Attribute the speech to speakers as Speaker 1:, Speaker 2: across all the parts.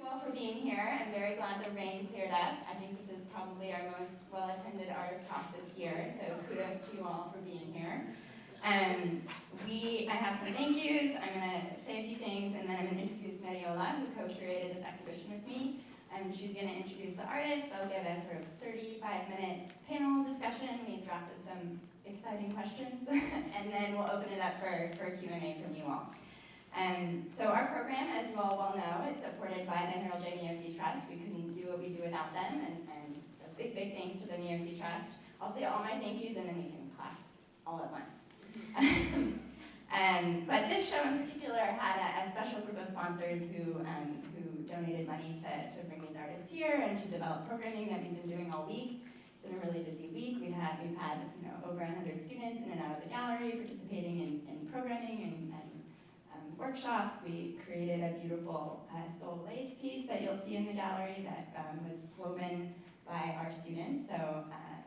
Speaker 1: you all for being here. I'm very glad the rain cleared up. I think this is probably our most well-attended artist talk this year, so kudos to you all for being here. I have some thank yous. I'm going to say a few things, and then I'm going to introduce Mariola, who co-curated this exhibition with me. She's going to introduce the artist. They'll give a sort of 35-minute panel discussion. We drafted some exciting questions, and then we'll open it up for Q&A from you all. So our program, as you all well know, is supported by the Harold J. Miossi Trust. We couldn't do what we do without them, and so big thanks to the Miossi Trust. I'll say all my thank yous, and then we can clap all at once. But this show in particular had a special group of sponsors who donated money to bring these artists here and to develop programming that we've been doing all week. It's been a really busy week. We've had over 100 students in and out of the gallery participating in programming and workshops. We created a beautiful soul lace piece that you'll see in the gallery that was woven by our students. So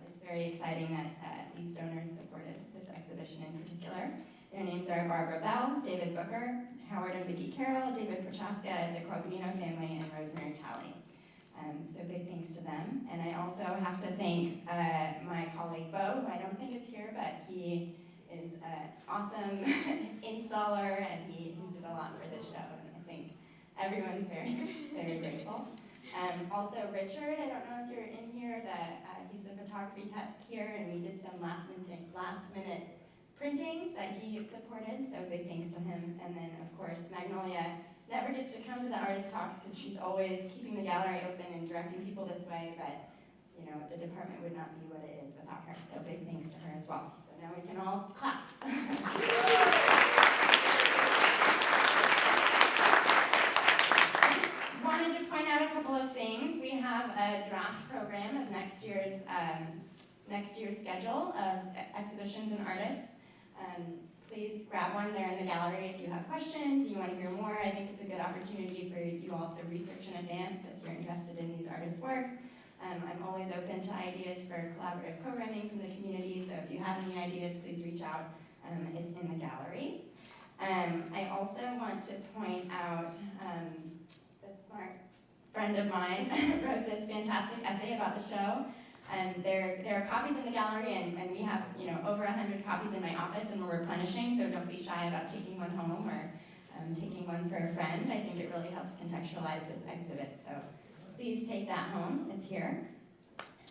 Speaker 1: it's very exciting that these donors supported this exhibition in particular. Their names are Barbara Bell, David Booker, Howard and Vicki Carroll, David Prochaska, the Corbino family, and Rosemary Talley. So big thanks to them. And I also have to thank my colleague Bo, who I don't think is here, but he is an awesome installer, and he did a lot for this show, and I think everyone's very grateful. Also Richard, I don't know if you're in here, he's the photography tech here, and we did some last minute printing that he supported, so big thanks to him. And then of course Magnolia never gets to come to the artist talks because she's always keeping the gallery open and directing people this way, but the department would not be what it is without her, so big thanks to her as well. So now we can all clap. Wanted to point out a couple of things. We have a draft program of next year's schedule of exhibitions and artists. Please grab one there in the gallery if you have questions, you want to hear more. I think it's a good opportunity for you all to research in advance if you're interested in these artists' work. I'm always open to ideas for collaborative programming from the community, so if you have any ideas, please reach out. It's in the gallery. I also want to point out a smart friend of mine wrote this fantastic essay about the show. There are copies in the gallery, and we have over 100 copies in my office, and we're replenishing, so don't be shy about taking one home or taking one for a friend. I think it really helps contextualize this exhibit, so please take that home. It's here.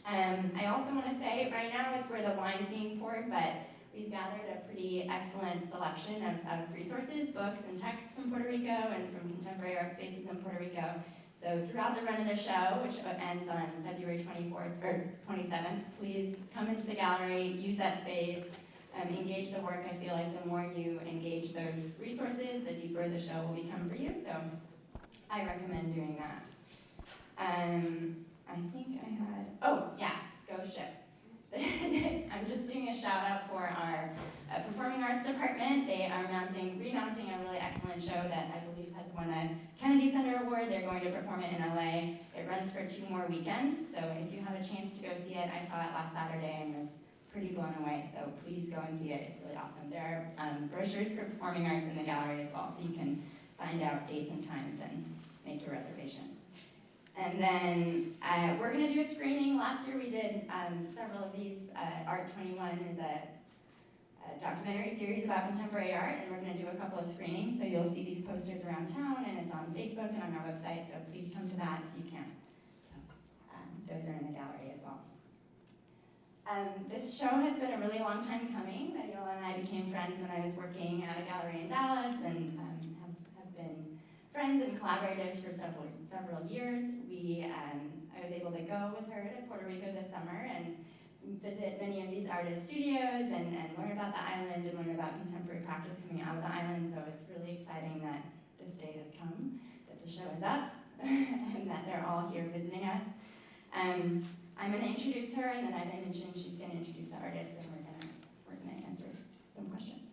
Speaker 1: I also want to say, right now it's where the wine's being poured, but we've gathered a pretty excellent selection of resources, books and texts from Puerto Rico and from contemporary art spaces in Puerto Rico. So throughout the run of the show, which ends on February 24th or 27th, please come into the gallery, use that space, engage the work. I feel like the more you engage those resources, the deeper the show will become for you. So I recommend doing that. I think I had, go ship. I'm just doing a shout out for our performing arts department. They are remounting a really excellent show that I believe has won a Kennedy Center Award. They're going to perform it in LA. It runs for 2 more weekends, so if you have a chance to go see it, I saw it last Saturday and was pretty blown away, so please go and see it. It's really awesome. There are brochures for performing arts in the gallery as well, so you can find out dates and times and make your reservation. And then we're going to do a screening. Last year we did several of these. Art 21 is a documentary series about contemporary art, and we're going to do a couple of screenings. So you'll see these posters around town, and it's on Facebook and on our website, so please come to that if you can. So, those are in the gallery as well. This show has been a really long time coming. Mariola and I became friends when I was working at a gallery in Dallas, and have been friends and collaborators for several years. I was able to go with her to Puerto Rico this summer and visit many of these artist studios and learn about the island and learn about contemporary practice coming out of the island. So it's really exciting that this day has come, that the show is up, and that they're all here visiting us. I'm going to introduce her, and then as I mentioned, she's going to introduce the artist, and we're going to answer some questions.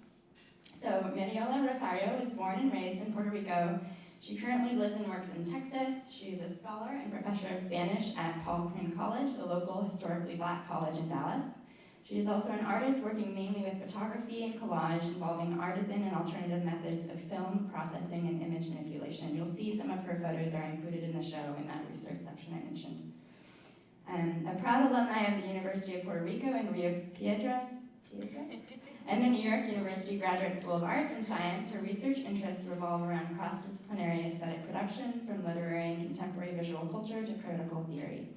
Speaker 1: So Mariola Rosario was born and raised in Puerto Rico. She currently lives and works in Texas. She is a scholar and professor of Spanish at Paul Quinn College, the local historically black college in Dallas. She is also an artist working mainly with photography and collage, involving artisan and alternative methods of film processing and image manipulation. You'll see some of her photos are included in the show in that resource section I mentioned. A proud alumni of the University of Puerto Rico and Rio Piedras, and the New York University Graduate School of Arts and Science, her research interests revolve around cross-disciplinary aesthetic production, from literary and contemporary visual culture to critical theory.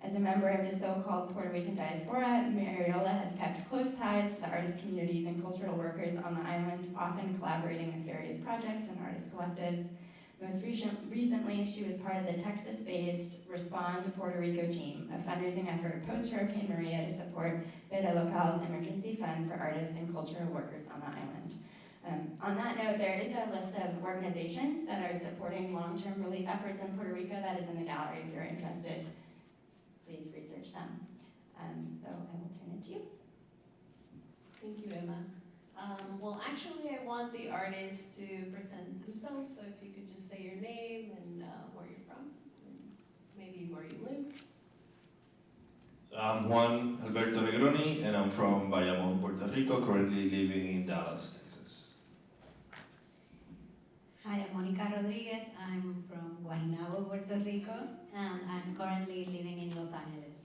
Speaker 1: As a member of the so-called Puerto Rican diaspora, Mariola has kept close ties to the artist communities and cultural workers on the island, often collaborating with various projects and artist collectives. Most recently, she was part of the Texas-based Respond Puerto Rico team, a fundraising effort post-Hurricane Maria to support Beta Local's emergency fund for artists and cultural workers on the island. On that note, there is a list of organizations that are supporting long-term relief efforts in Puerto Rico that is in the gallery if you're interested. Please research them. So I will turn it to you.
Speaker 2: Thank you, Emma. Well, actually, I want the artists to present themselves, so if you could just say your name and where you're from, and maybe where you live.
Speaker 3: So I'm Juan Alberto Negroni, and I'm from Bayamón, Puerto Rico, currently living in Dallas, Texas.
Speaker 4: Hi, I'm Monica Rodriguez. I'm from Guaynabo, Puerto Rico, and I'm currently living in Los Angeles.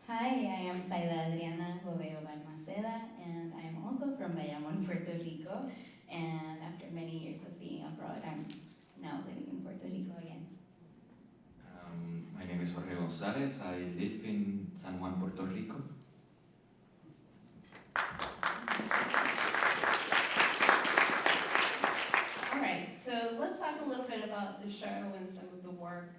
Speaker 5: Hi, I am Saida Adriana Gobeo Balmaceda, and I'm also from Bayamón, Puerto Rico. And after many years of being abroad, I'm now living in Puerto Rico again.
Speaker 6: My name is Jorge Gonzalez. I live in San Juan, Puerto Rico.
Speaker 2: All right, so let's talk a little bit about the show and some of the work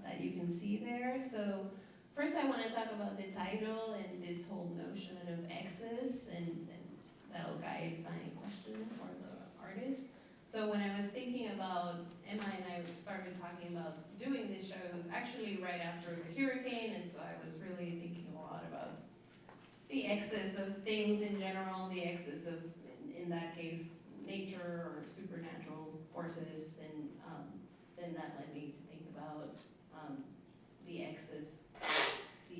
Speaker 2: that you can see there. So first I want to talk about the title and this whole notion of excess, and that'll guide my question for the artist. So when I was thinking about, Emma and I started talking about doing this show, it was actually right after the hurricane, and so I was really thinking a lot about the excess of things in general, the excess of, in that case, nature or supernatural forces, and then that led me to think about the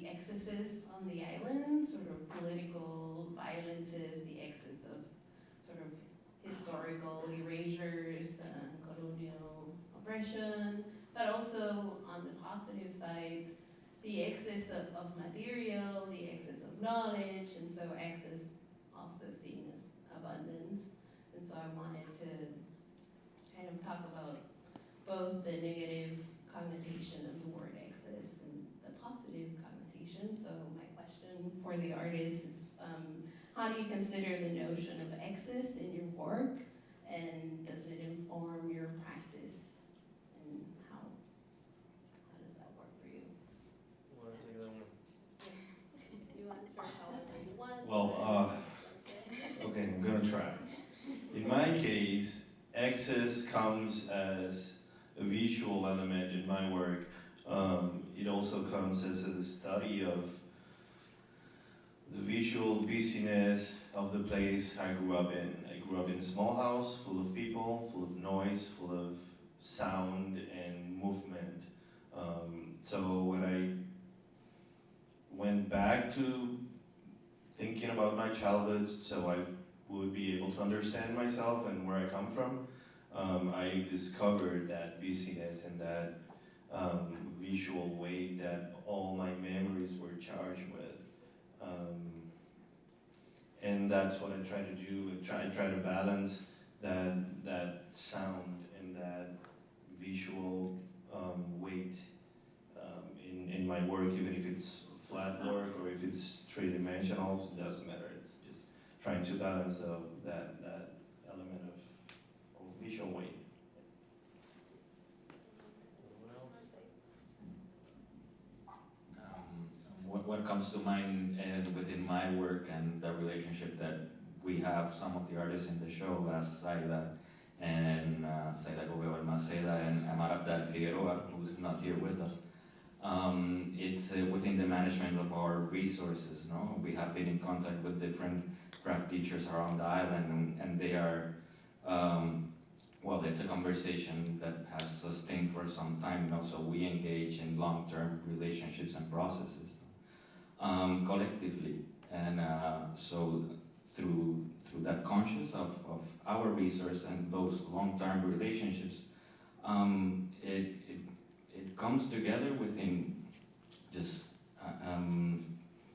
Speaker 2: excesses on the island, sort of political violences, the excess of sort of historical erasures, colonial oppression, but also on the positive side, the excess of material, the excess of knowledge, and so excess also seen as abundance. And so I wanted to kind of talk about both the negative connotation of the word excess and the positive connotation. So my question for the artist is, how do you consider the notion of excess in your work, and does it inform your practice, and how does that work for you?
Speaker 3: You want to take that one?
Speaker 2: You answer however you want.
Speaker 3: Well, okay, I'm gonna try. In my case, excess comes as a visual element in my work. It also comes as a study of the visual busyness of the place I grew up in. I grew up in a small house full of people, full of noise, full of sound and movement. So when I went back to thinking about my childhood, so I would be able to understand myself and where I come from, I discovered that busyness and that visual weight that all my memories were charged with. And that's what I try to do. I try to balance that sound and that visual weight in my work, even if it's flat work or if it's three-dimensional, it doesn't matter. It's just trying to balance that element of visual weight.
Speaker 6: What comes to mind within my work and the relationship that we have, some of the artists in the show, as Saida and Saida Gobeo Balmaceda and Amara Figueroa, who's not here with us. It's within the management of our resources. No, we have been in contact with different craft teachers around the island, and they are, well, it's a conversation that has sustained for some time now, so we engage in long-term relationships and processes. collectively. And so through that conscious of our resource and those long-term relationships, it comes together within just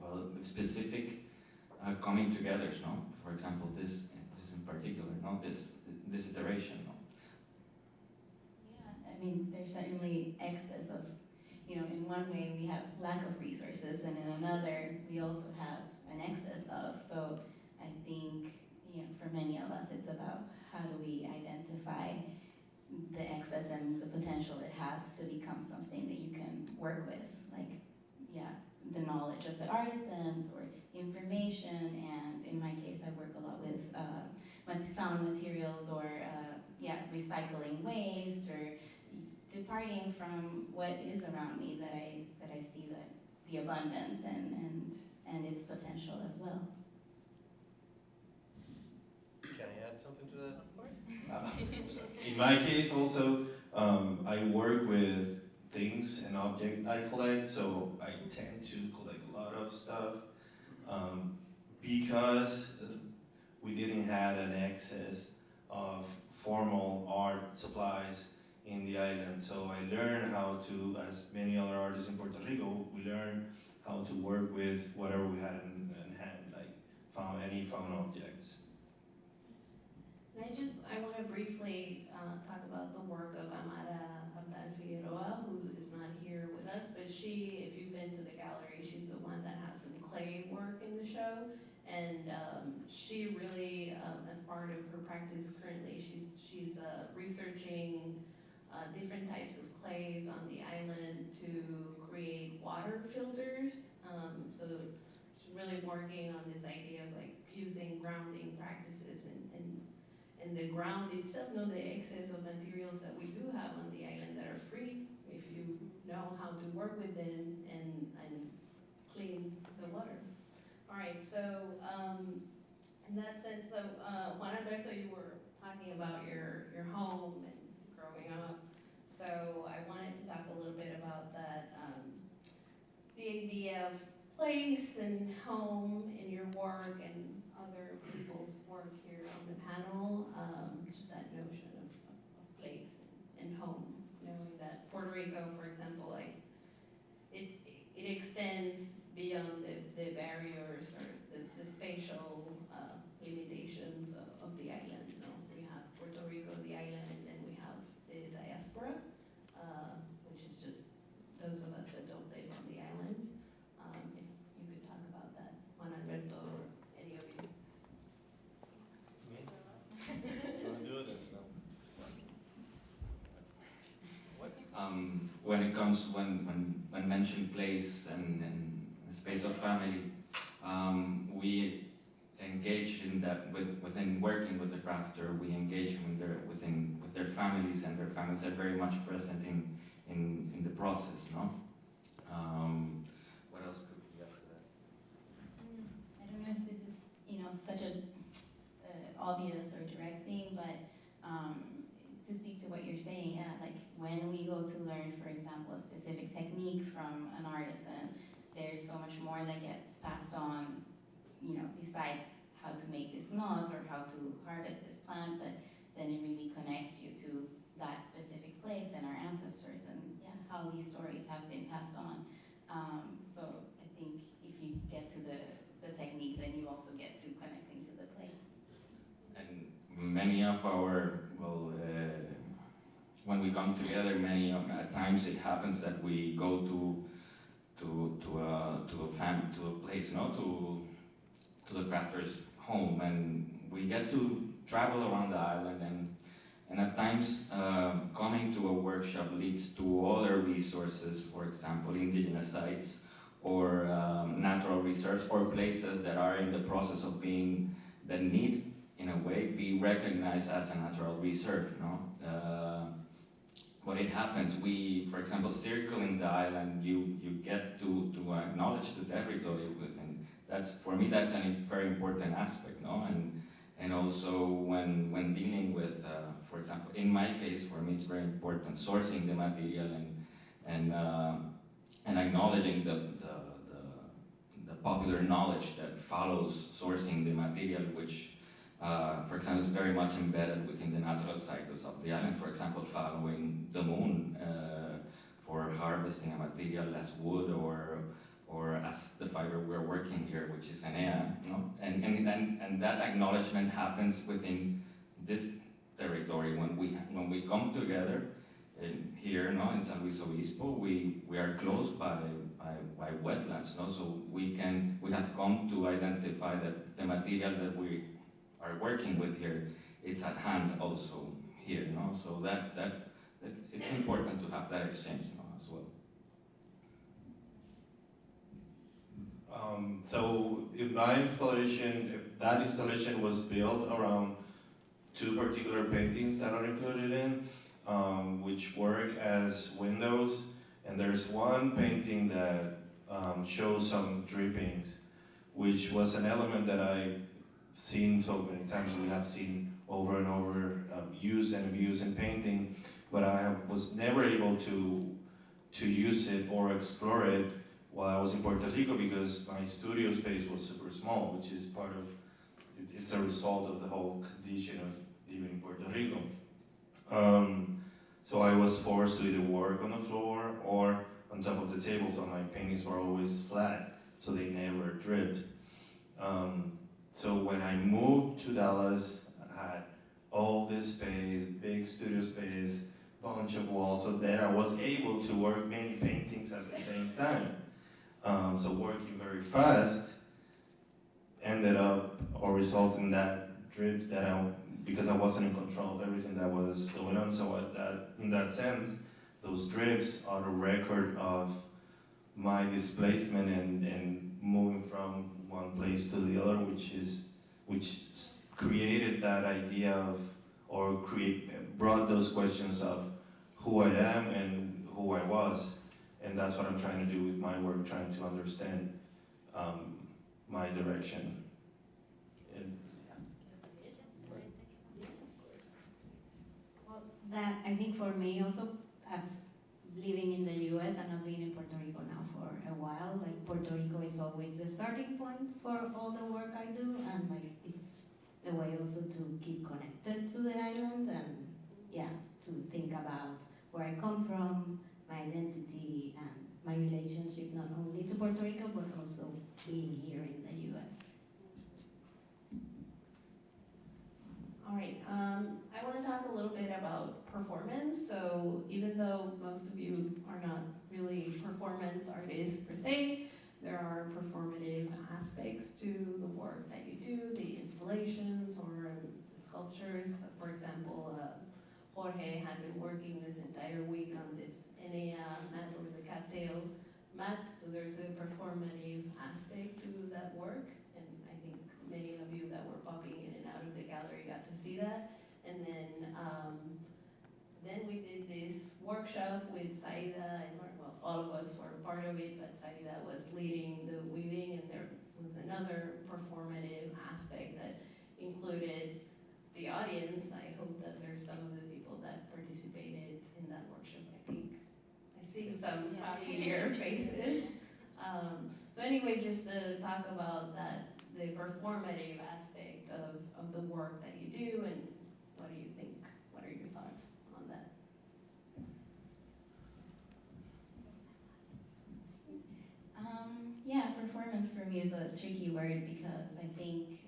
Speaker 6: well, specific coming togethers, no? For example, this in particular, no? This iteration, no?
Speaker 5: Yeah, I mean, there's certainly excess of, in one way we have lack of resources, and in another we also have an excess of. So I think, for many of us, it's about how do we identify the excess and the potential it has to become something that you can work with, like, the knowledge of the artisans or information. And in my case, I work a lot with found materials or recycling waste, or departing from what is around me that I see the abundance and its potential as well.
Speaker 7: Can I add something to that?
Speaker 1: Of course.
Speaker 3: In my case also, I work with things and objects I collect, so I tend to collect a lot of stuff because we didn't have an excess of formal art supplies in the island. So I learned how to, as many other artists in Puerto Rico, we learned how to work with whatever we had in hand, like found objects.
Speaker 2: I want to briefly talk about the work of Amara Abdal Figueroa, who is not here with us, but she, if you've been to the gallery, she's the one that has some clay work in the show, and she really, as part of her practice currently, she's researching different types of clays on the island to create water filters. So she's really working on this idea of like using grounding practices and the ground itself, the excess of materials that we do have on the island that are free if you know how to work with them and clean the water. All right, so in that sense, so Juan Alberto, you were talking about your home and growing up. So I wanted to talk a little bit about that, the idea of place and home in your work and other people's work here on the panel, just that notion of place and home, knowing that Puerto Rico, for example, like it extends beyond the barriers or the spatial limitations of the island. We have Puerto Rico, the island, and then we have the diaspora, which is just those of us that don't live on the island. If you could talk about that, Juan Alberto, or any of you.
Speaker 7: Me? Want to do it?
Speaker 6: When it comes, when mentioned place and space of family, we engage in that within working with the crafter. We engage with their families, and their families are very much present in the process. No. What else could we after that?
Speaker 5: I don't know if this is, such a obvious or direct thing, but to speak to what you're saying, like when we go to learn, for example, a specific technique from an artisan, there's so much more that gets passed on, besides how to make this knot or how to harvest this plant, but then it really connects you to that specific place and our ancestors and how these stories have been passed on. So I think if you get to the technique, then you also get to connecting to the place.
Speaker 6: And many of our, when we come together, at times it happens that we go to a place, to the crafter's home, and we get to travel around the island, and at times coming to a workshop leads to other resources, for example, indigenous sites or natural reserves or places that are in the process of that need, in a way, be recognized as a natural reserve. When it happens, for example, circling the island, you get to acknowledge the territory within. For me, that's a very important aspect, And also when dealing with, for example, in my case, for me, it's very important sourcing the material and acknowledging the popular knowledge that follows sourcing the material, which, for example, is very much embedded within the natural cycles of the island. For example, following the moon for harvesting a material as wood or as the fiber we're working here, which is Enea, you know? And that acknowledgement happens within this territory when we come together here, no, in San Luis Obispo. We are close by wetlands, no? So we have come to identify that the material that we are working with here, it's at hand also here, no? So that it's important to have that exchange, no, as well.
Speaker 3: So in my installation, that installation was built around two particular paintings that are included in, which work as windows. And there's one painting that shows some drippings, which was an element that I've seen so many times. We have seen over and over used and abused in painting, but I was never able to use it or explore it while I was in Puerto Rico, because my studio space was super small, which is part of, it's a result of the whole condition of living in Puerto Rico. So I was forced to either work on the floor or on top of the table, so my paintings were always flat, so they never dripped. So when I moved to Dallas, I had all this space, big studio space, bunch of walls, so that I was able to work many paintings at the same time. So working very fast ended up or resulted in that drip because I wasn't in control of everything that was going on. So in that sense, those drips are a record of my displacement and moving from one place to the other, which created that idea of, or brought those questions of who I am and who I was. And that's what I'm trying to do with my work, trying to understand my direction.
Speaker 4: Well, that I think for me also, as living in the US and not being in Puerto Rico now for a while, like Puerto Rico is always the starting point for all the work I do, and like it's a way also to keep connected to the island and yeah, to think about where I come from, my identity, and my relationship not only to Puerto Rico but also being here in the US.
Speaker 2: All right, I want to talk a little bit about performance. So even though most of you are not really performance artists per se, there are performative aspects to the work that you do, the installations or the sculptures. For example, Jorge had been working this entire week on this Enea mat or the cattail mat, so there's a performative aspect to that work, and I think many of you that were popping in and out of the gallery got to see that. And then we did this workshop with Saida, and well, all of us were part of it, but Saida was leading the weaving, and there was another performative aspect that included the audience. I hope that there's some of the people that participated in that workshop. I see some familiar faces. So anyway, just to talk about that, the performative aspect of the work that you do, and what do you think? What are your thoughts on that?
Speaker 5: Yeah, performance for me is a tricky word because I think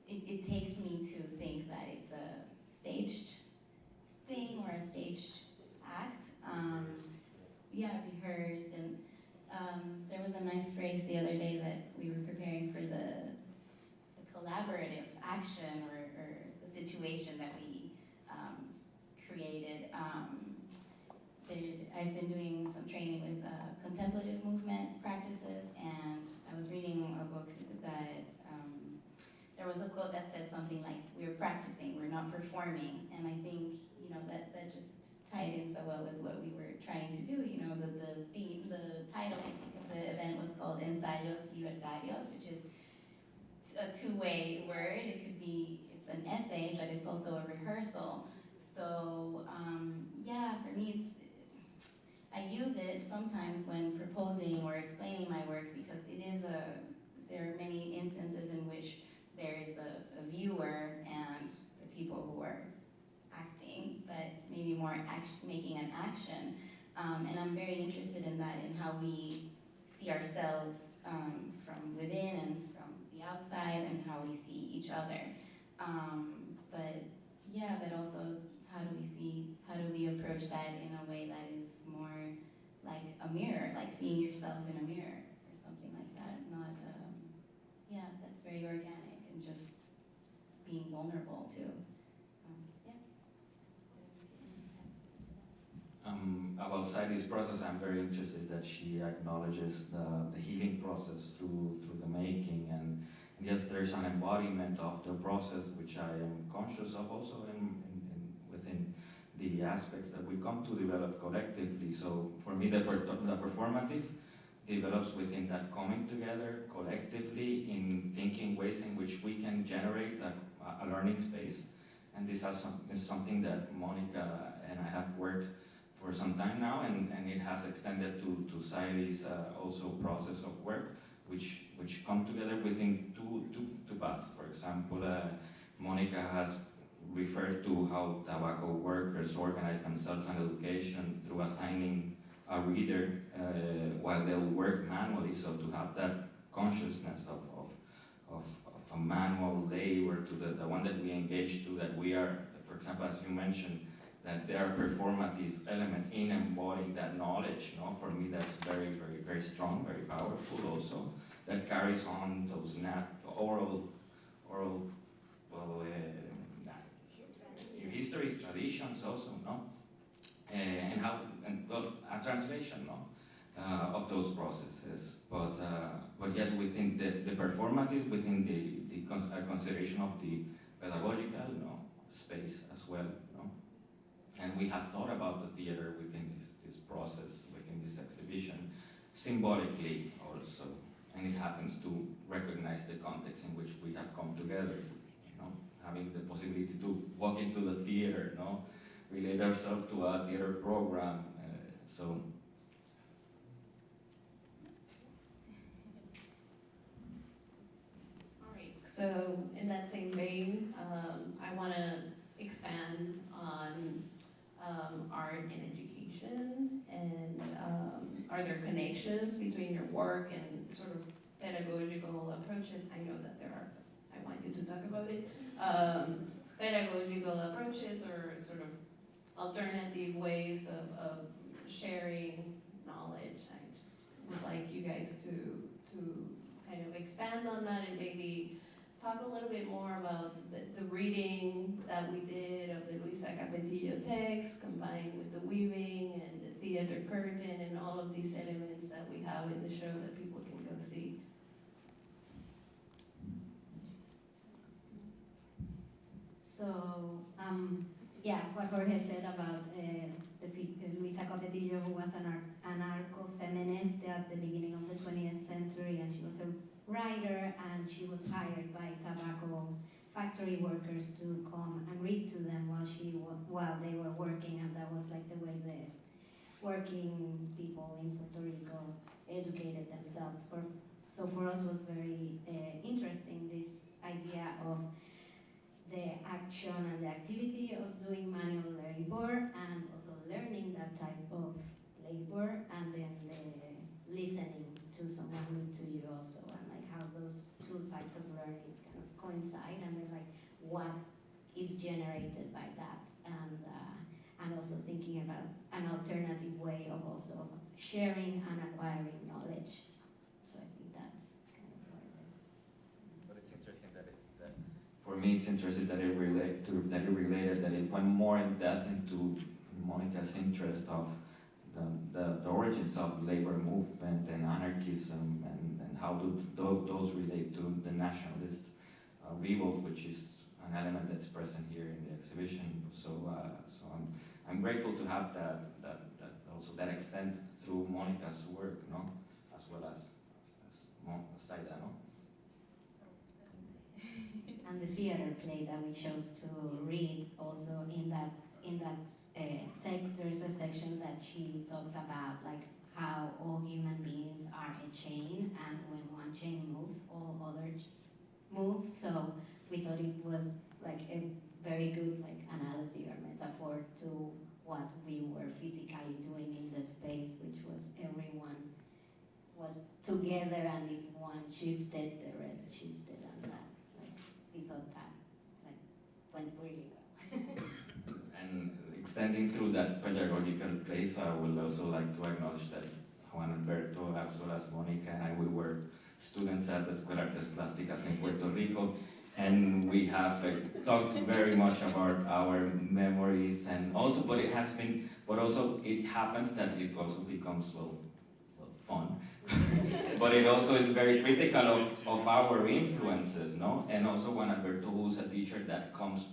Speaker 5: it takes me to think that it's a staged thing or a staged act. Rehearsed, and there was a nice phrase the other day that we were preparing for the collaborative action or the situation that we created. I've been doing some training with contemplative movement practices, and I was reading a book that there was a quote that said something like, "We're practicing, we're not performing," and I think that just tied in so well with what we were trying to do. The title of the event was called Ensayos Libertarios, which is a two-way word. It's an essay, but it's also a rehearsal. So for me, I use it sometimes when proposing or explaining my work work because there are many instances in which there is a viewer and the people who are acting, but maybe more making an action. And I'm very interested in that, in how we see ourselves from within and from the outside, and how we see each other. But also how do we approach that in a way that is more like a mirror, like seeing yourself in a mirror or something like that. Not, that's very organic and just being vulnerable too.
Speaker 6: About Saidi's process, I'm very interested that she acknowledges the healing process through the making, and yes, there's an embodiment of the process which I am conscious of also within the aspects that we come to develop collectively. So for me, the performative develops within that coming together collectively in thinking ways in which we can generate a learning space. And this is something that Monica and I have worked for some time now, and it has extended to Saidi's also process of work, which come together within two paths. For example, Monica has referred to how tobacco workers organize themselves in education through assigning a reader while they'll work manually. So to have that consciousness of a manual labor to the one that we engage to, that we are, for example, as you mentioned, that there are performative elements in embodying that knowledge. No? For me, that's very, very, very strong, very powerful also. That carries on those oral histories, traditions also, no? And a translation, no? Of those processes. But yes, within the performative, within the consideration of the pedagogical, no, space as well, no? And we have thought about the theater within this process, within this exhibition, symbolically also. And it happens to recognize the context in which we have come together, you know, having the possibility to walk into the theater, no, relate ourselves to a theater program.
Speaker 2: So in that same vein, I want to expand on art and education, and are there connections between your work and sort of pedagogical approaches? I know that there are. I want you to talk about it. Pedagogical approaches or sort of alternative ways of sharing knowledge. I just would like you guys to kind of expand on that and maybe talk a little bit more about the reading that we did of the Luisa Capetillo text combined with the weaving and the theater curtain and all of these elements that we have in the show that people can go see.
Speaker 4: So, what Jorge said about Luisa Capetillo, who was an anarcho-feminist at the beginning of the 20th century, and she was a writer, and she was hired by tobacco factory workers to come and read to them while they were working, and that was like the way the working people in Puerto Rico educated themselves. So for us was very interesting, this idea of the action and the activity of doing manual labor, and also learning that type of labor, and then the listening to someone read to you also, and like how those two types of learnings kind of coincide, and then like what is generated by that, and also thinking about an alternative way of also sharing and acquiring knowledge. So I think that's kind of part of it.
Speaker 6: But it's interesting that for me, it's interesting that it related, that it went more in depth into Monica's interest of the origins of labor movement and anarchism, and how do those relate to the nationalist revolt, which is an element that's present here in the exhibition. So I'm grateful to have that extent through Monica's work, no, as well as Saida, no.
Speaker 4: And the theater play that we chose to read also in that text, there is a section that she talks about like how all human beings are a chain, So we thought it was like a very good like analogy or metaphor to what we were physically doing in the space, which was everyone was together, and if one shifted, the rest shifted, and that like we thought that like went really well.
Speaker 6: And extending through that pedagogical place, I would also like to acknowledge that Juan Alberto, as well as Monica, and I, we were students at the Escuela Artes Plásticas in Puerto Rico, and we have talked very much about our memories, and also, but it has been, but also it happens that it also becomes, well fun, but it also is very critical of our influences, no? And also Juan Alberto, who's a teacher that comes,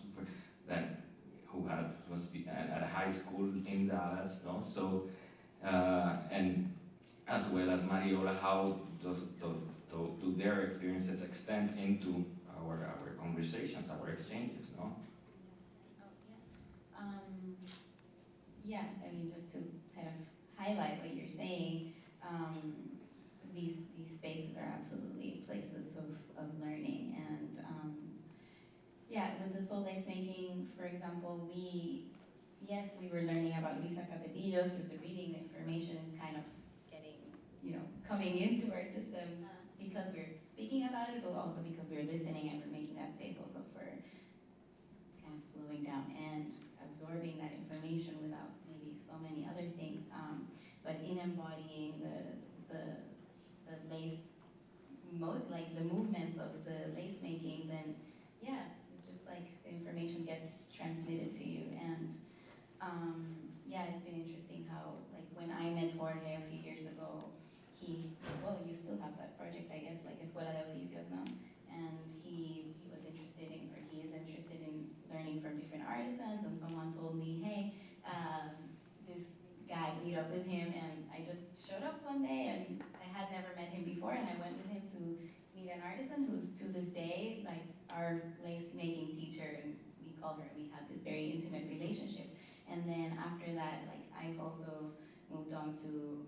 Speaker 6: who was at a high school in Dallas, no? So, and as well as Mariola, how do their experiences extend into our conversations, our exchanges, no?
Speaker 5: Oh, yeah. I mean, just to kind of highlight what you're saying, these spaces are absolutely places of learning, and yeah, with the soul lace making, for example, we were learning about Luisa Capetillo through the reading. The information is kind of getting, coming into our systems because we're speaking about it, but also because we're listening and we're making that space also for kind of slowing down and absorbing that information without maybe so many other things. But in embodying the lace like the movements of the lace making, then yeah, it's just like the information gets transmitted to you. And yeah, it's been interesting how, like, when I met Jorge a few years ago, you still have that project, I guess, like Escuela de Oficios, no? And he was interested in, or he is interested in learning from different artisans, and someone told me, hey, this guy, meet up with him, and I just showed up one day, and I had never met him before, and I went with him to meet an artisan who's to this day, like, our lace making teacher, and we call her, we have this very intimate relationship. And then after that, like, I've also moved on to,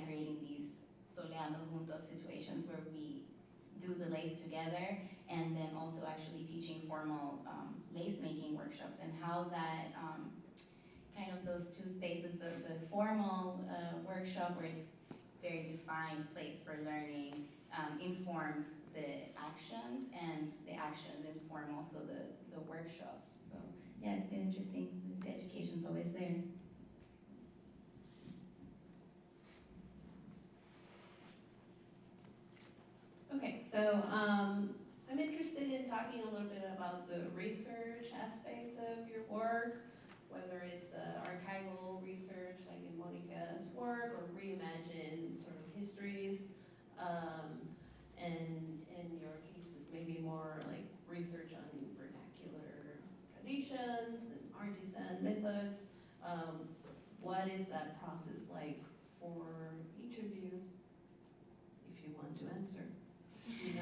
Speaker 5: creating these soleando juntos situations where we do the lace together, and then also actually teaching formal lace making workshops, and how that kind of those two spaces, the formal workshop where it's very defined place for learning, informs the actions, and the actions inform also the workshops. So yeah, it's been interesting. The education's always there.
Speaker 2: Okay, so I'm interested in talking a little bit about the research aspect of your work, whether it's the archival research, like in Monica's work, or reimagine sort of histories, and in your cases, maybe more like research on vernacular traditions and artisan methods. What is that process like for each of you, if you want to answer? It's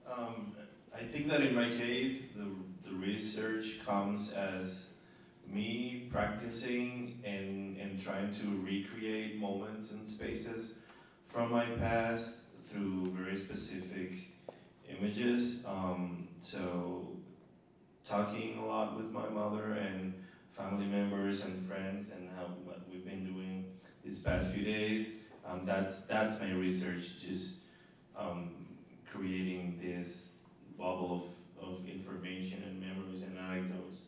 Speaker 2: fine.
Speaker 3: I think that in my case, the research comes as me practicing and trying to recreate moments and spaces from my past through very specific images. So talking a lot with my mother and family members and friends, and what we've been doing these past few days. That's my research, just creating this bubble of information and memories and anecdotes.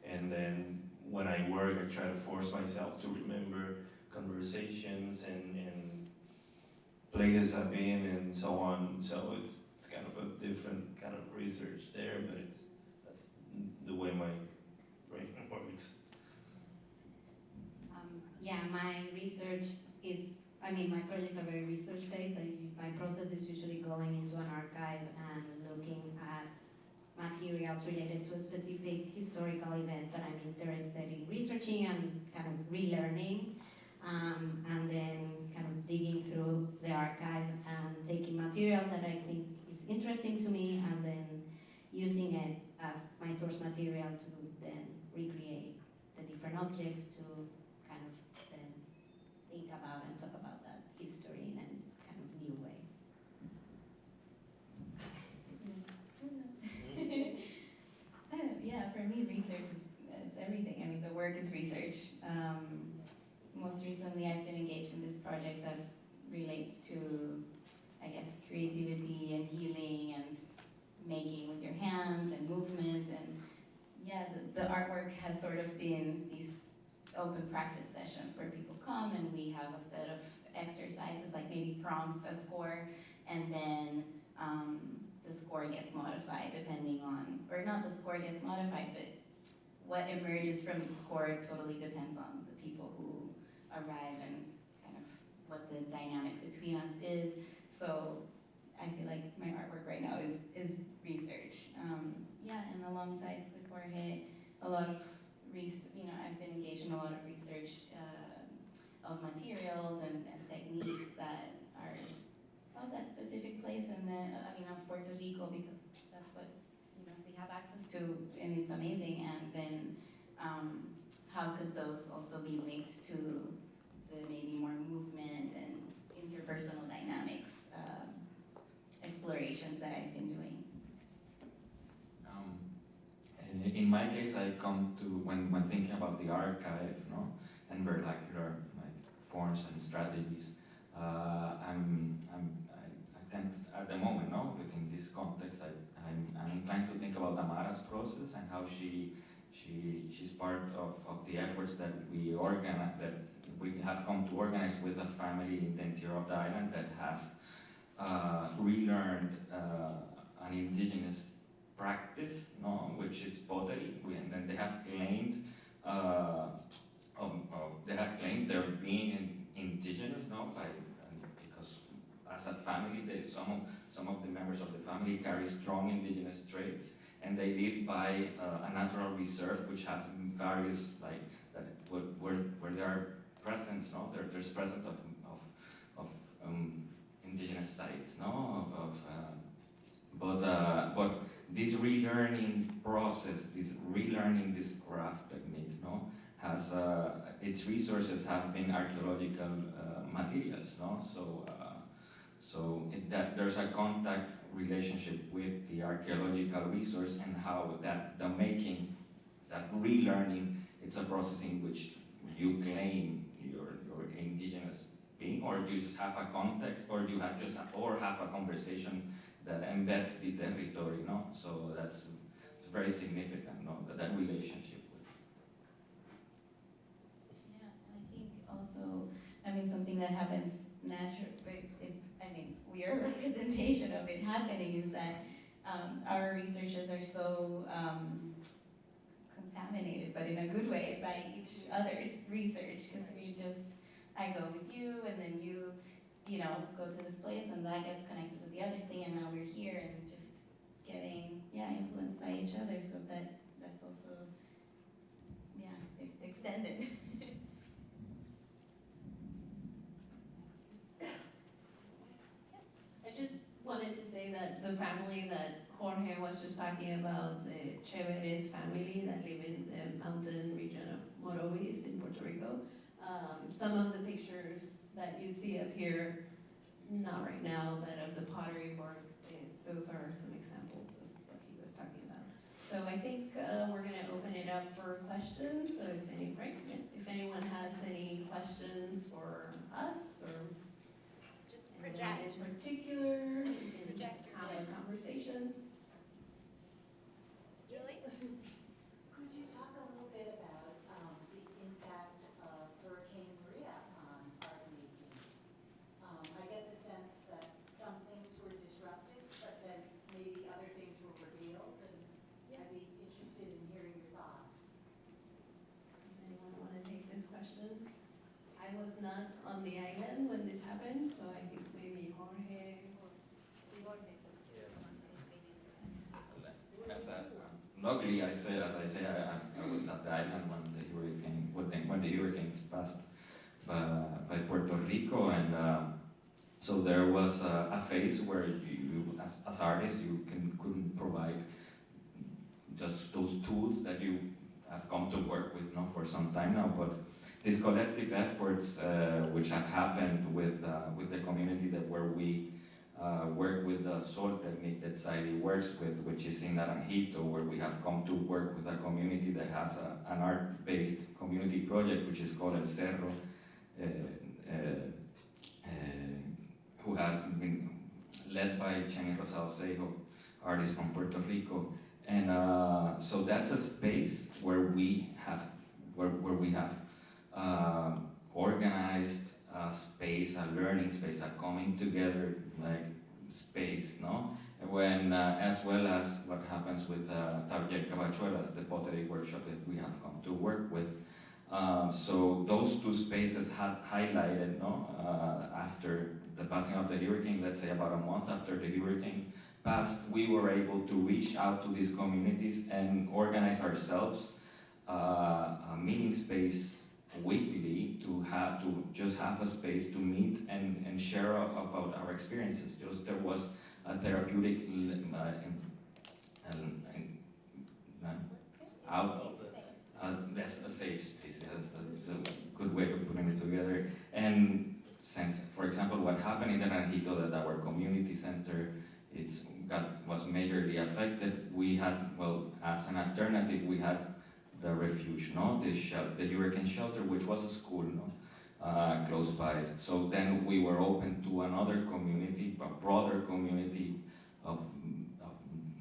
Speaker 3: And then when I work, I try to force myself to remember conversations and places I've been and so on. So it's kind of a different kind of research there, but that's the way my brain works.
Speaker 4: Yeah, my research is, my projects are very research-based. My process is usually going into an archive and looking at materials related to a specific historical event that I'm interested in researching and kind of relearning, and then kind of digging through the archive and taking material that I think is interesting to me, and then using it as my source material to then recreate the different objects to kind of then think about and talk about that history in a kind of new way.
Speaker 5: recently I've been engaged in this project that relates to, I guess, creativity and healing and making with your hands and movement, and yeah, the artwork has sort of been these open practice sessions where people come and we have a set of exercises, like maybe prompts, a score, and then the score gets modified depending on, or not the score gets modified, but what emerges from the score totally depends on the people who arrive and kind of what the dynamic between us is. So I feel like my artwork right now is research. Yeah, and alongside with Jorge, a lot of I've been engaged in a lot of research of materials and techniques that are of that specific place, and then of Puerto Rico, because that's what we have access to, and it's amazing. And then how could those also be linked to the maybe more movement and interpersonal dynamics explorations that I've been doing?
Speaker 6: In my case, I come to, when thinking about the archive, and vernacular forms and strategies, I tend, at the moment, within this context, I'm inclined to think about Amara's process and how she's part of the efforts that we have come to organize with a family in the interior of the island that has relearned an indigenous practice, which is pottery, and then they have claimed they're being indigenous, because as a family, some of the members of the family carry strong indigenous traits, and they live by a natural reserve which has various where there are presence, there's presence of indigenous sites, but this relearning process, relearning this craft technique, has its resources have been archaeological materials, so that there's a contact relationship with the archaeological resource, and how that the making, that relearning, it's a process in which you claim your indigenous being, or you just have a context, or you have have a conversation that embeds the territory, So it's very significant, that relationship.
Speaker 5: Yeah, and I think also, something that happens naturally, we are a representation of it happening, is that our researchers are so contaminated, but in a good way, by each other's research, because I go with you, and then you go to this place, and that gets connected with the other thing, and now we're here, and just getting, influenced by each other, so that's also, extended.
Speaker 2: I just wanted to say that the family that Jorge was just talking about, the Cheveres family that live in the mountain region of Morovis in Puerto Rico, some of the pictures that you see up here, not right now, but of the pottery work, those are some examples of what he was talking about. So I think we're going to open it up for questions. So if anyone has any questions for us, or
Speaker 1: Just
Speaker 2: anyone
Speaker 1: project.
Speaker 2: in particular, we can
Speaker 1: Project your
Speaker 2: have a
Speaker 1: mind.
Speaker 2: conversation.
Speaker 1: Julie?
Speaker 8: Could you talk a little bit about the impact of Hurricane Maria on art making? I get the sense that some things were disrupted, but then maybe other things were revealed, and I'd be interested in hearing your thoughts.
Speaker 2: Does anyone want to take this question? I was not on the island when this happened, so I think maybe Jorge or
Speaker 6: Luckily, as I say, I was at the island when the hurricanes passed by Puerto Rico, and so there was a phase where you as artists, you couldn't provide just those tools that you have come to work with for some time now, but these collective efforts which have happened with the community where we work with the soil technique that Saidi works with, which is in Naranjito, where we have come to work with a community that has an art-based community project, which is called El Cerro. who has been led by Chen Rosado Seijo, artist from Puerto Rico. And so that's a space where we have organized a space, a learning space, a coming together like space, no? When as well as what happens with Taller Cabachuelas, the pottery workshop that we have come to work with. So those two spaces had highlighted, no? After the passing of the hurricane, let's say about a month after the hurricane passed, we were able to reach out to these communities and organize ourselves a meeting space weekly to just have a space to meet and share about our experiences. Just there was a therapeutic that's a safe space. That's a good way of putting it together. And since, for example, what happened in the Naranjito, that our community center was majorly affected, we had, well, as an alternative, we had the refuge, no, the hurricane shelter, which was a school, no, close by. So then we were open to another community, a broader community of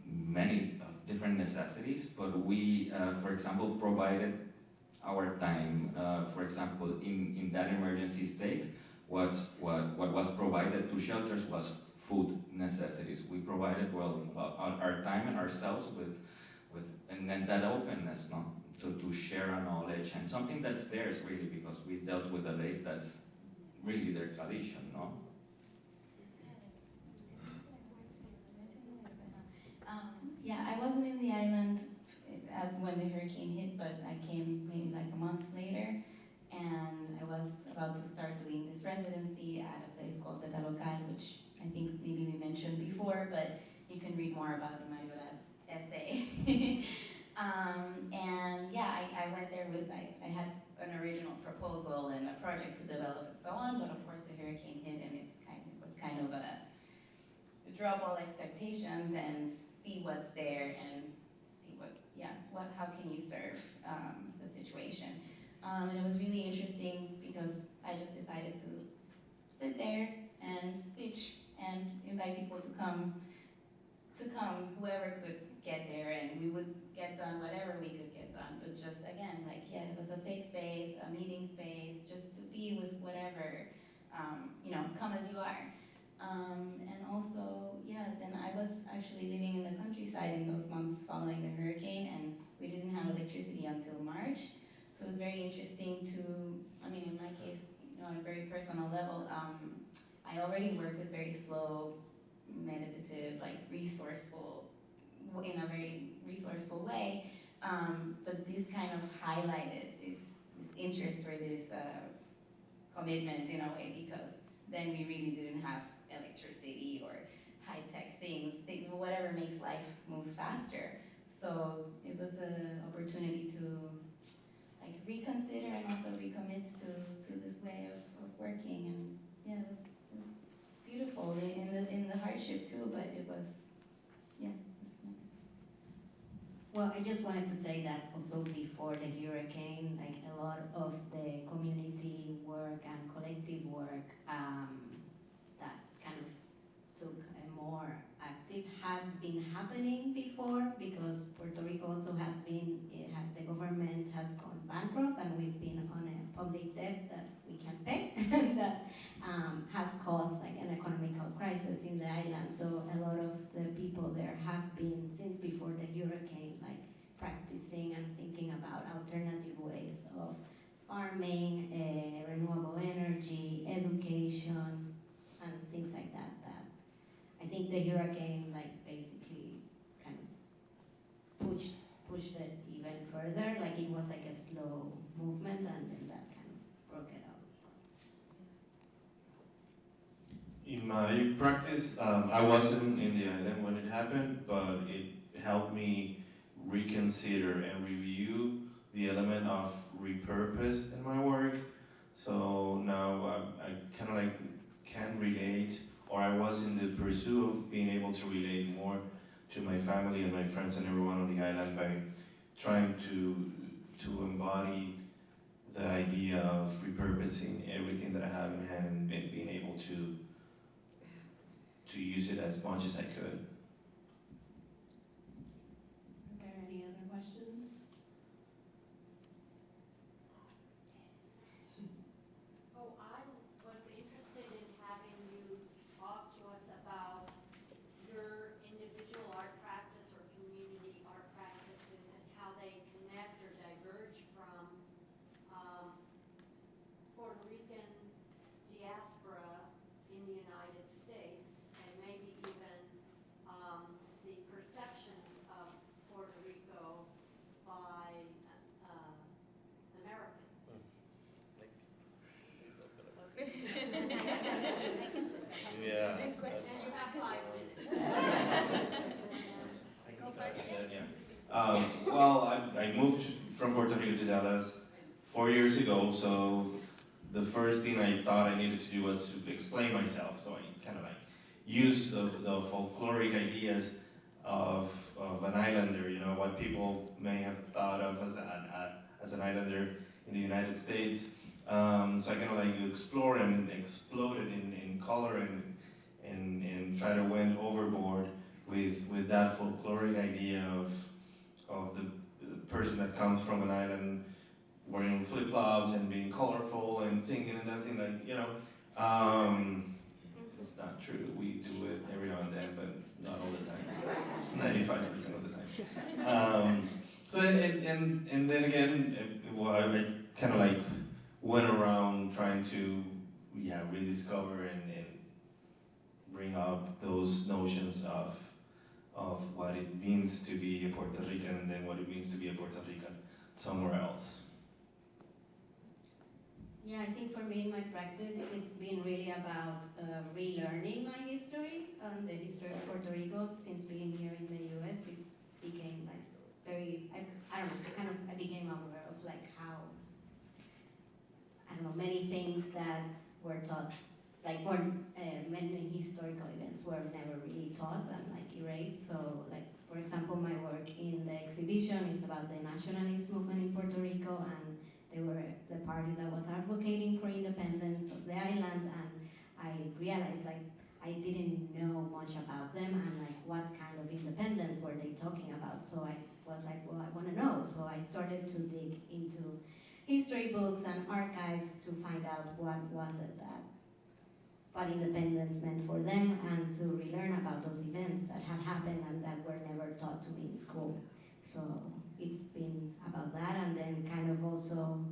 Speaker 6: many different necessities, but we, for example, provided our time. For example, in that emergency state, what was provided to shelters was food necessities. We provided, well, our time and ourselves with and then that openness, no, to share our knowledge and something that's theirs really, because we dealt with a place that's really their tradition, no.
Speaker 5: Yeah, I wasn't in the island when the hurricane hit, but I came maybe like a month later, and I was about to start doing this residency at a place called Beta Local, which I think maybe we mentioned before, but you can read more about in Mariola's essay. And yeah, I went there with, I had an original proposal and a project to develop and so on, but of course the hurricane hit and it was kind of a drop all expectations and see what's there and see how can you serve the situation. And it was really interesting because I just decided to sit there and stitch and invite people to come, whoever could get there, and we would get done whatever we could get done. But just again, like, yeah, it was a safe space, a meeting space, just to be with whatever, come as you are. And also, yeah, then I was actually living in the countryside in those months following the hurricane, and we didn't have electricity until March. So it was very interesting in my case, on a very personal level, I already work with very slow, meditative, like resourceful, in a very resourceful way, but this kind of highlighted this interest or this commitment in a way, because then we really didn't have electricity or high-tech things, whatever makes life move faster. So it was an opportunity to like reconsider and also recommit to this way of working, and yeah, it was beautiful in the hardship too, but it was nice.
Speaker 4: Well, I just wanted to say that also before the hurricane, like a lot of the community work and collective work that kind of took a more active had been happening before, because Puerto Rico also has been, the government has gone bankrupt and we've been on a public debt that we can pay that has caused like an economical crisis in the island. So a lot of the people there have been, since before the hurricane, like practicing and thinking about alternative ways of farming, renewable energy, education, and things like that. That I think the hurricane like basically kind of pushed it even further. Like it was like a slow movement, and then that kind of broke it up.
Speaker 3: In my practice, I wasn't in the island when it happened, but it helped me reconsider and review the element of repurpose in my work. So now I kind of like can relate, or I was in the pursuit of being able to relate more to my family and my friends and everyone on the island by trying to embody the idea of repurposing everything that I have in hand and being able to use it as much as I could.
Speaker 2: Are there any other questions?
Speaker 9: Oh, I was interested in having you talk to us about your individual art practice or community art practices and how they connect or diverge from Puerto Rican diaspora in the United States, and maybe even the perceptions of Puerto Rico by Americans.
Speaker 7: Yeah.
Speaker 9: And you have 5 minutes.
Speaker 3: I can start with that, yeah. Well, I moved from Puerto Rico to Dallas 4 years ago, so the first thing I thought I needed to do was to explain myself. So I kind of like used the folkloric ideas of an islander, you know, what people may have thought of as an islander in the United States. So I kind of like explore and exploded in color and try to went overboard with that folkloric idea of the person that comes from an island wearing flip-flops and being colorful and singing and dancing, like, you know. It's not true. We do it every now and then, but not all the time. So 95% of the time. So and then again, I kind of like went around trying to rediscover and bring up those notions of what it means to be a Puerto Rican and then what it means to be a Puerto Rican somewhere else.
Speaker 4: Yeah, I think for me in my practice, it's been really about relearning my history and the history of Puerto Rico. Since being here in the US, it became like very, I don't know, I became aware of like how, I don't know, many things that were taught, like many historical events were never really taught and like erased. So like, for example, my work in the exhibition is about the nationalist movement in Puerto Rico, and they were the party that was advocating for independence of the island, and I realized like I didn't know much about them and like what kind of independence were they talking about. So I was like, well, I want to know. So I started to dig into history books and archives to find out what was it that what independence meant for them, and to relearn about those events that had happened and that were never taught to me in school. So it's been about that, and then kind of also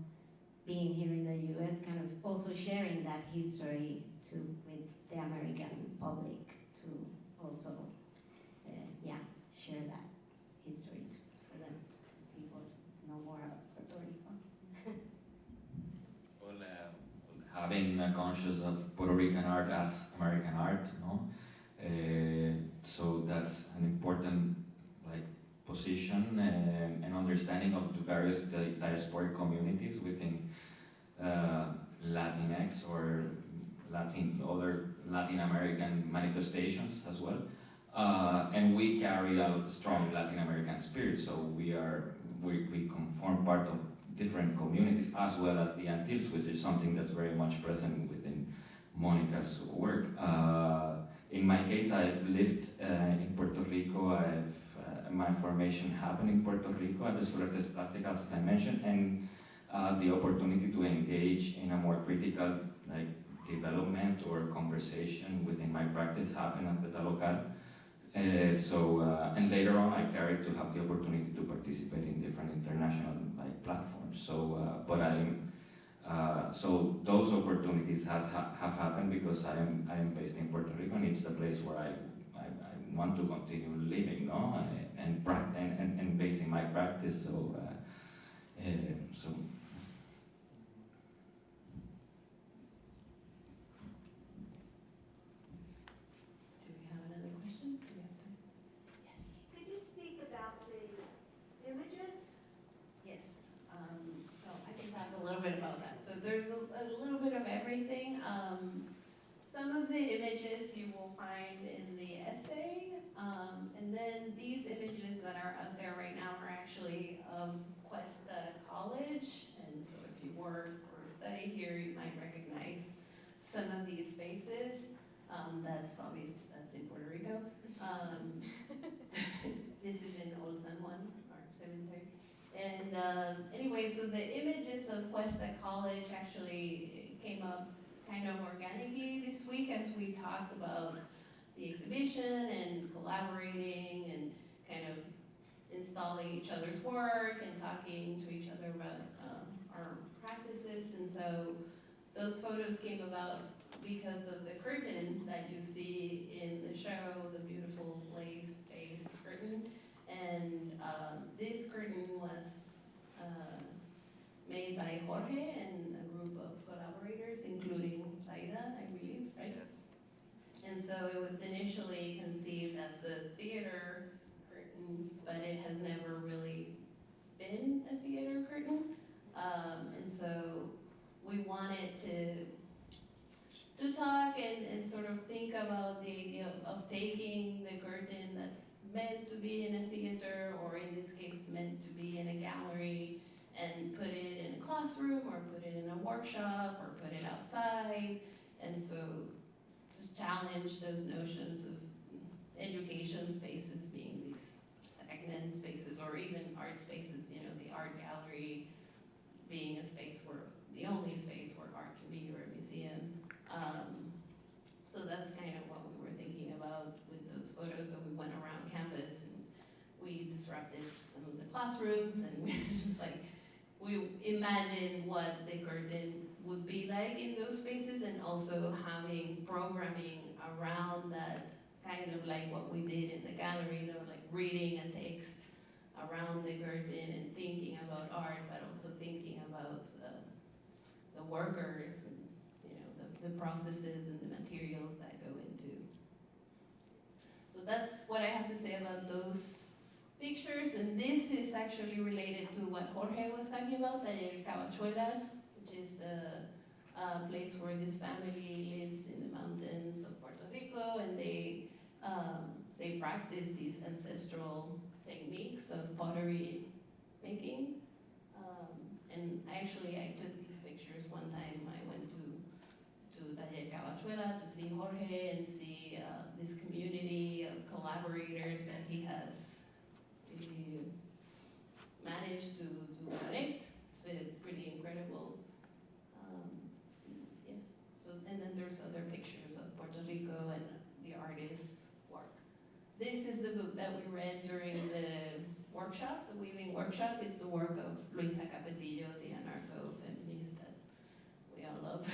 Speaker 4: being here in the US, kind of also sharing that history with the American public to also, share that history for them, people to know more about Puerto Rico.
Speaker 6: Well, having a conscious of Puerto Rican art as American art, no? So that's an important position and understanding of the various diasporic communities within Latinx or other Latin American manifestations as well. And we carry a strong Latin American spirit, so we form part of different communities as well as the Antilles, which is something that's very much present within Monica's work. In my case, I've lived in Puerto Rico. My formation happened in Puerto Rico at the School of Artes Plásticas, as I mentioned, and the opportunity to engage in a more critical development or conversation within my practice happened at the local. And later on, I carried to have the opportunity to participate in different international platforms. So those opportunities have happened because I am based in Puerto Rico, and it's the place where I want to continue living, no, and basing my practice. So.
Speaker 2: Do we have another question? Do we have time? Yes.
Speaker 8: Could you speak about the images?
Speaker 2: Yes. So I can talk a little bit about that. So there's a little bit of everything. Some of the images you will find in the essay, and then these images that are up there right now are actually of Cuesta College. And so if if you work or study here, you might recognize some of these spaces. That's obvious, that's in Puerto Rico. This is in Old San Juan, our cemetery. And anyway, so the images of Cuesta College actually came up kind of organically this week as we talked about the exhibition and collaborating and kind of installing each other's work and talking to each other about our practices. And so those photos came about because of the curtain that you see in the show, the beautiful lace space curtain. And this curtain was made by Jorge and a group of collaborators, including Saida, I believe, right? Yes. And so it was initially conceived as a theater curtain, but it has never really been a theater curtain. And so we wanted to talk and sort of think about the idea of taking the curtain that's meant to be in a theater, or in this case meant to be in a gallery, and put it in a classroom, or put it in a workshop, or put it outside. And so just challenge those notions of education spaces being these stagnant spaces, or even art spaces, you know, the art gallery being a space where, the only space where art can be, or a museum. So that's kind of what we were thinking about with those photos. So we went around campus and we disrupted some of the classrooms, and we were just like, we imagined what the curtain would be like in those spaces, and also having programming around that, kind of like what we did in the gallery, you know, like reading a text around the curtain and thinking about art, but also thinking about the workers and, you know, the processes and the materials that go into. So that's what I have to say about those pictures. And this is actually related to what Jorge was talking about, Taller Cabachuelas, which is the place where this family lives in the mountains of Puerto Rico, and they practice these ancestral techniques of pottery making. And actually, I took these pictures one time. I went to Taller Cabachuela to see Jorge and see this community of collaborators that he has really managed to connect. It's pretty incredible. Yes. So, and then there's other pictures of Puerto Rico and the artist's work. This is the book that we read during the workshop, the weaving workshop. It's the work of Luisa Capetillo, the anarcho-feminist that we all love.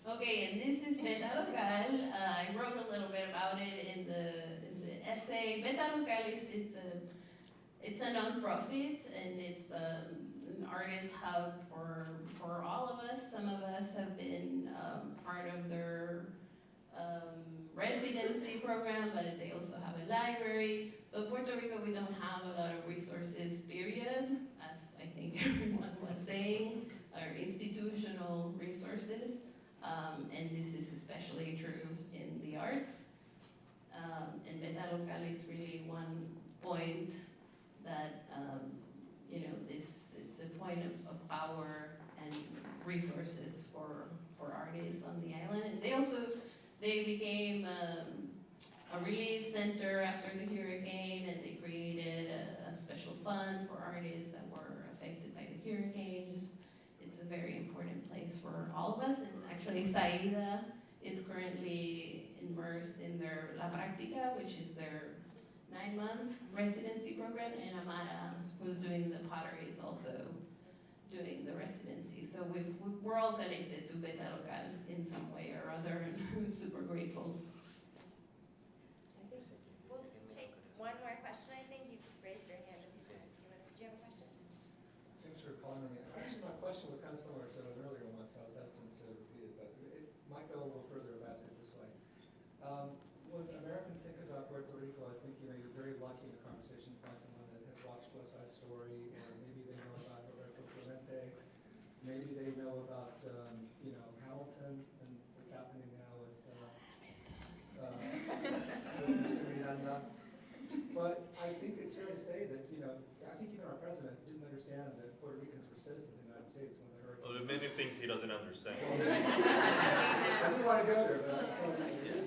Speaker 2: Okay, and this is Beta Local. I wrote a little bit about it in the essay. Beta Local it's a non-profit, and it's an artist hub for all of us. Some of us have been part of their residency program, but they also have a library. So in Puerto Rico, we don't have a lot of resources, period, as I think everyone was saying, or institutional resources. And this is especially true in the arts. And Beta Local is really one point that, you know, it's a point of power and resources for artists on the island. And they became a relief center after the hurricane, and they created a special fund for artists that were affected by the hurricane. It's a very important place for all of us. And actually, Saida is currently immersed in their La Práctica, which is their 9-month residency program, and Amara, who's doing the pottery, is also doing the residency. So we're all connected to Beta Local in some way or other, and I'm super grateful.
Speaker 1: We'll just take one more question. I think you've raised your hand a few times. Do you have a question?
Speaker 10: Thanks for calling me. Actually, my question was kind of similar to an earlier one, so I was hesitant to repeat it, but it might go a little further if I ask it this way. When Americans think about Puerto Rico, I think, you know, you're very lucky in a conversation to find someone that has watched West Side Story, and maybe they know about Roberto Clemente, maybe they know about, you know, Hamilton and what's happening now with Mr. Miranda. But I think it's fair to say that, you know, understand that Puerto Ricans were citizens of the United States when the
Speaker 7: Well,
Speaker 10: hurricane.
Speaker 7: there are many things he doesn't understand.
Speaker 10: I didn't want to go there, but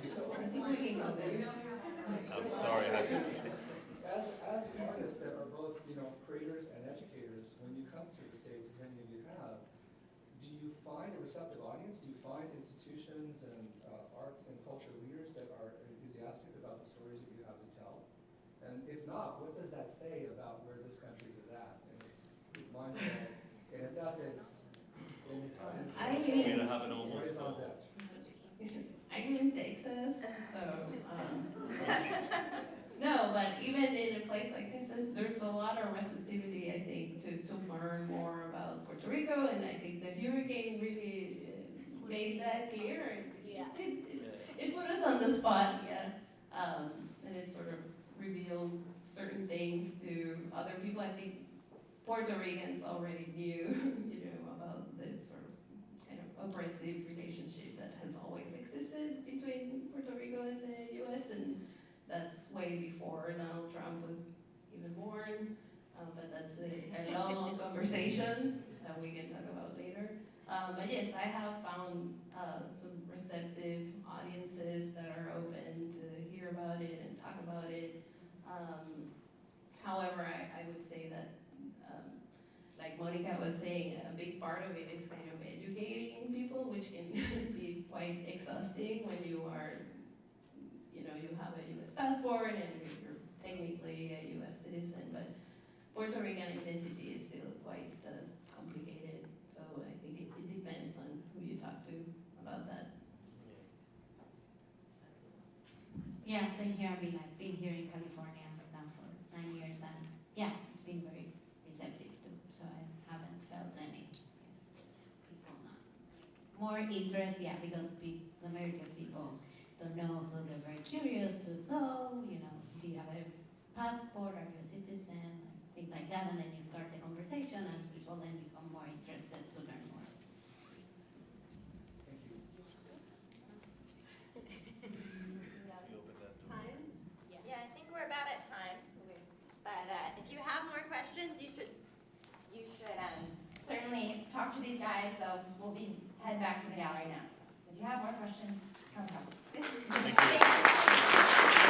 Speaker 10: so
Speaker 2: I think we can go there.
Speaker 7: I'm sorry, I had to say.
Speaker 10: as artists that are both, creators and educators, when you come to the States, as many of you have, do you find a receptive audience? Do you find institutions and arts and culture leaders that are enthusiastic about the stories that you have to tell? And if not, what does that say about where this country is at in its mindset, in its ethics, in its
Speaker 2: I
Speaker 7: We're
Speaker 2: mean,
Speaker 7: gonna have an almost
Speaker 10: raised on
Speaker 7: full.
Speaker 10: that?
Speaker 2: I live in Texas, so no, but even in a place like Texas, there's a lot of receptivity, I think, to learn more about Puerto Rico, and I think the hurricane really made that clear. It put us on the spot, yeah, and it sort of revealed certain things to other people. I think Puerto Ricans already knew, about the sort of kind of oppressive relationship that has always existed between Puerto Rico and the U.S., and that's way before Donald Trump was even born, but that's a long conversation that we can talk about later. But yes, I have found some receptive audiences that are open to hear about it and talk about it. However, I would say that, like Monica was saying, a big part of it is kind of educating people, which can be quite exhausting when you are, you have a U.S. passport and you're technically a U.S. citizen, but Puerto Rican identity is still quite complicated. So I think it depends on who you talk to about that.
Speaker 4: Yeah, same here. I've been here in California now for 9 years, and yeah, it's been very receptive too. So I haven't felt any people not more interest. Yeah, because the majority of people don't know, so they're very curious to. So do you have a passport? Are you a citizen? Things like that, and then you start the conversation, and people then become more interested to learn more.
Speaker 10: Thank you.
Speaker 7: You open that door.
Speaker 9: Time?
Speaker 1: Yeah, I think we're about at time. But if you have more questions, you should certainly talk to these guys. We'll be head back to the gallery now. So if you have more questions, come.
Speaker 7: Thank you.